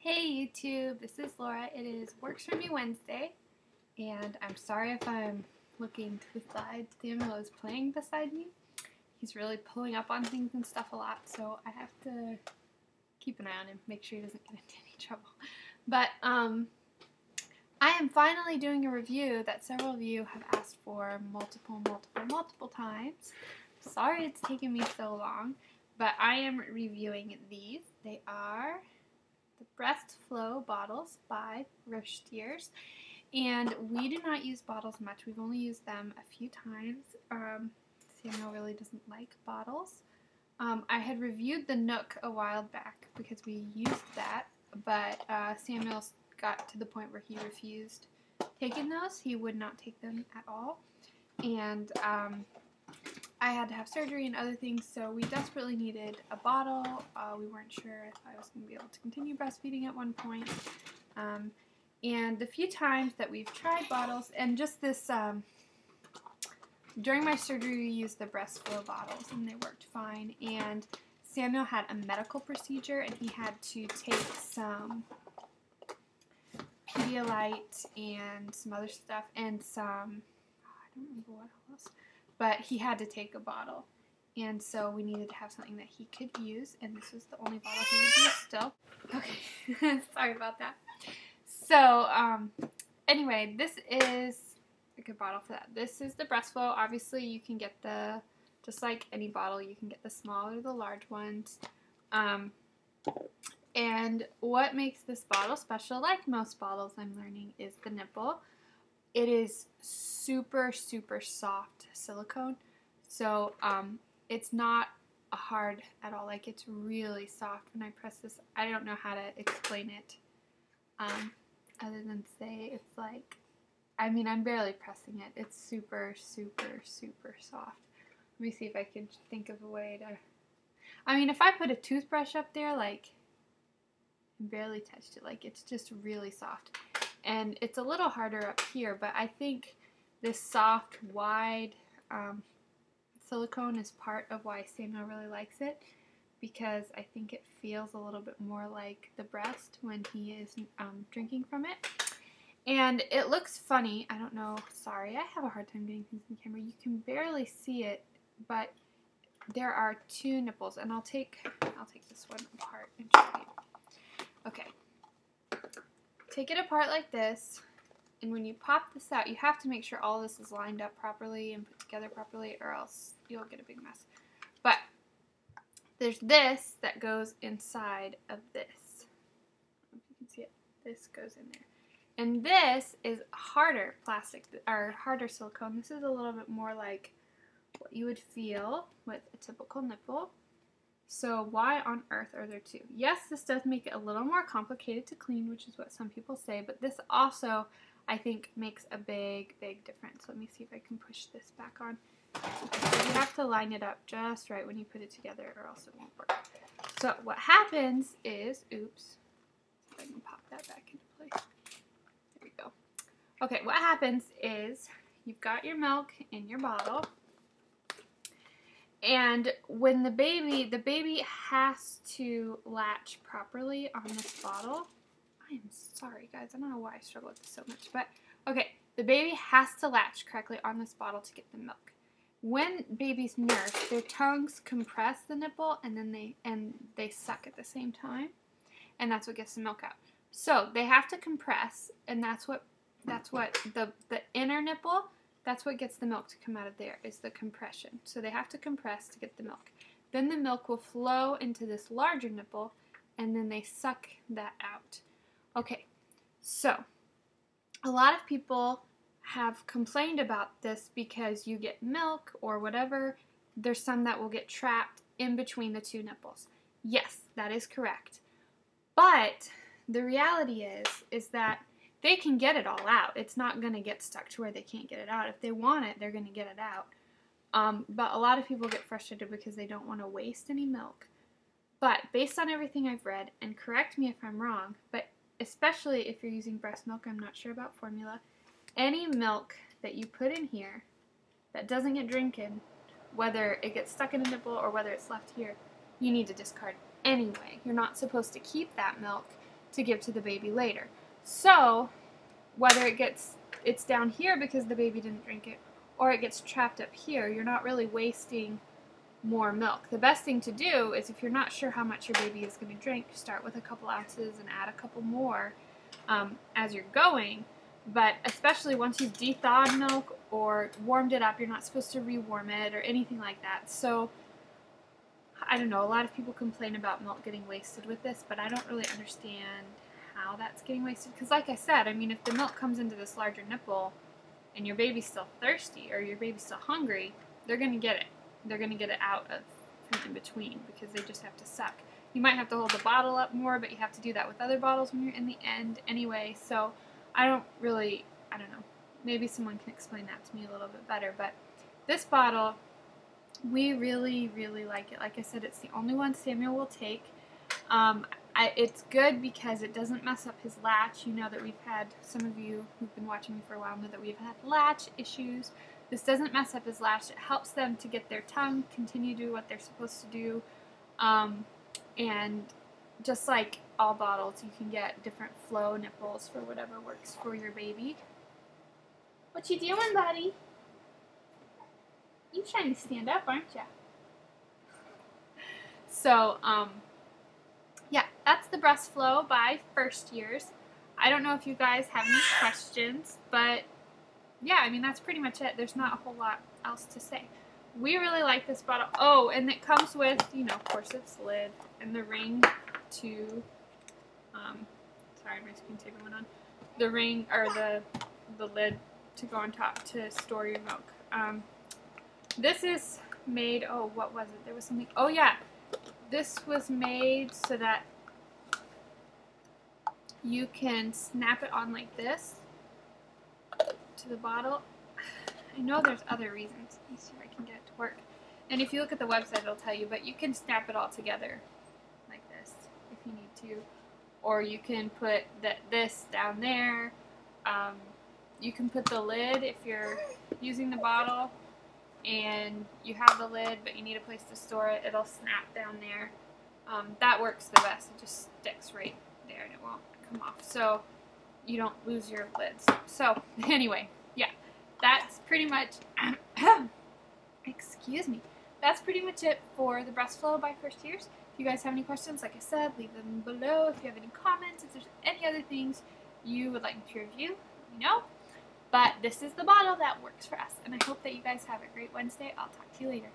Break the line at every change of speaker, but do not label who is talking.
Hey YouTube, this is Laura. It is Works For Me Wednesday, and I'm sorry if I'm looking to the side. Samuel is playing beside me. He's really pulling up on things and stuff a lot, so I have to keep an eye on him, make sure he doesn't get into any trouble. But I am finally doing a review that several of you have asked for multiple times. Sorry it's taken me so long, but I am reviewing these. They are the Breastflow bottles by Rocheteers, and we do not use bottles much. We've only used them a few times. Samuel really doesn't like bottles. I had reviewed the Nook a while back because we used that, but Samuel got to the point where he refused taking those. He would not take them at all, and I had to have surgery and other things, so we desperately needed a bottle. We weren't sure if I was going to be able to continue breastfeeding at one point. And the few times that we've tried bottles, and just this, during my surgery we used the Breastflow bottles and they worked fine. And Samuel had a medical procedure and he had to take some Pedialyte and some other stuff and some, I don't remember what else. But he had to take a bottle, and so we needed to have something that he could use, and this was the only bottle he would use still. Okay, sorry about that. So, anyway, this is a good bottle for that. This is the Breastflow. Obviously, you can get the, just like any bottle, you can get the small or the large ones. And what makes this bottle special, like most bottles I'm learning, is the nipple. It is super soft silicone, so it's not hard at all. Like, it's really soft. When I press this, I don't know how to explain it other than say it's like, I mean, I'm barely pressing it. It's super soft. Let me see if I can think of a way to, I mean, if I put a toothbrush up there, like, I barely touched it. Like, it's just really soft. And it's a little harder up here, but I think this soft, wide silicone is part of why Samuel really likes it, because I think it feels a little bit more like the breast when he is drinking from it. And it looks funny. I don't know. Sorry, I have a hard time getting things in the camera. You can barely see it, but there are two nipples, and I'll take this one apart and show you. Okay. Take it apart like this, and when you pop this out, you have to make sure all this is lined up properly and put together properly, or else you'll get a big mess. But there's this that goes inside of this. I don't know if you can see it. This goes in there. And this is harder plastic, or harder silicone. This is a little bit more like what you would feel with a typical nipple. So why on earth are there two? Yes, this does make it a little more complicated to clean, which is what some people say, but this also, I think, makes a big difference. Let me see if I can push this back on. So you have to line it up just right when you put it together, or else it won't work. So what happens is, oops, if I can pop that back into place. There we go. Okay, what happens is you've got your milk in your bottle. And when the baby has to latch properly on this bottle. I am sorry, guys. I don't know why I struggle with this so much. But, okay, the baby has to latch correctly on this bottle to get the milk. When babies nurse, their tongues compress the nipple, and then they suck at the same time. And that's what gets the milk out. So, they have to compress, and that's what the inner nipple, that's what gets the milk to come out of there, is the compression. So they have to compress to get the milk. Then the milk will flow into this larger nipple, and then they suck that out. Okay, so a lot of people have complained about this because you get milk or whatever. There's some that will get trapped in between the two nipples. Yes, that is correct. But the reality is that they can get it all out. It's not going to get stuck to where they can't get it out. If they want it, they're going to get it out. But a lot of people get frustrated because they don't want to waste any milk. But based on everything I've read, and correct me if I'm wrong, but especially if you're using breast milk, I'm not sure about formula, any milk that you put in here that doesn't get drinking, whether it gets stuck in a nipple or whether it's left here, you need to discard anyway. You're not supposed to keep that milk to give to the baby later. So whether it's down here because the baby didn't drink it, or it gets trapped up here, you're not really wasting more milk. The best thing to do is, if you're not sure how much your baby is going to drink, start with a couple ounces and add a couple more as you're going. But especially once you've de-thawed milk or warmed it up, you're not supposed to rewarm it or anything like that. So I don't know, a lot of people complain about milk getting wasted with this, but I don't really understand how that's getting wasted. Because like I said, I mean, if the milk comes into this larger nipple and your baby's still thirsty or your baby's still hungry, they're going to get it. They're going to get it out of from in between because they just have to suck. You might have to hold the bottle up more, but you have to do that with other bottles when you're in the end anyway. So I don't know. Maybe someone can explain that to me a little bit better. But this bottle, we really, really like it. Like I said, it's the only one Samuel will take. It's good because it doesn't mess up his latch. You know that we've had, some of you who've been watching me for a while know that we've had latch issues. This doesn't mess up his latch. It helps them to get their tongue, continue to do what they're supposed to do. And just like all bottles, you can get different flow nipples for whatever works for your baby. What you doing, buddy? You trying to stand up, aren't you? So, yeah, that's the Breastflow by First Years. I don't know if you guys have any questions, but yeah, I mean, that's pretty much it. There's not a whole lot else to say. We really like this bottle. Oh, and it comes with, you know, of course, its lid and the ring to, sorry, my screensaver went on. The ring, or the lid to go on top to store your milk. This is made, oh, what was it? There was something, oh yeah. This was made so that you can snap it on like this to the bottle. I know there's other reasons. Let me see if I can get it to work. And if you look at the website, it'll tell you, but you can snap it all together like this if you need to. Or you can put this down there. You can put the lid if you're using the bottle and you have the lid but you need a place to store it. It'll snap down there. That works the best. It just sticks right there and it won't come off. So you don't lose your lids. So anyway, yeah, that's pretty much, excuse me, that's pretty much it for the Breastflow by First Years. If you guys have any questions, like I said, leave them below. If you have any comments, if there's any other things you would like me to review, let me know. But this is the bottle that works for us, and I hope that you guys have a great Wednesday. I'll talk to you later.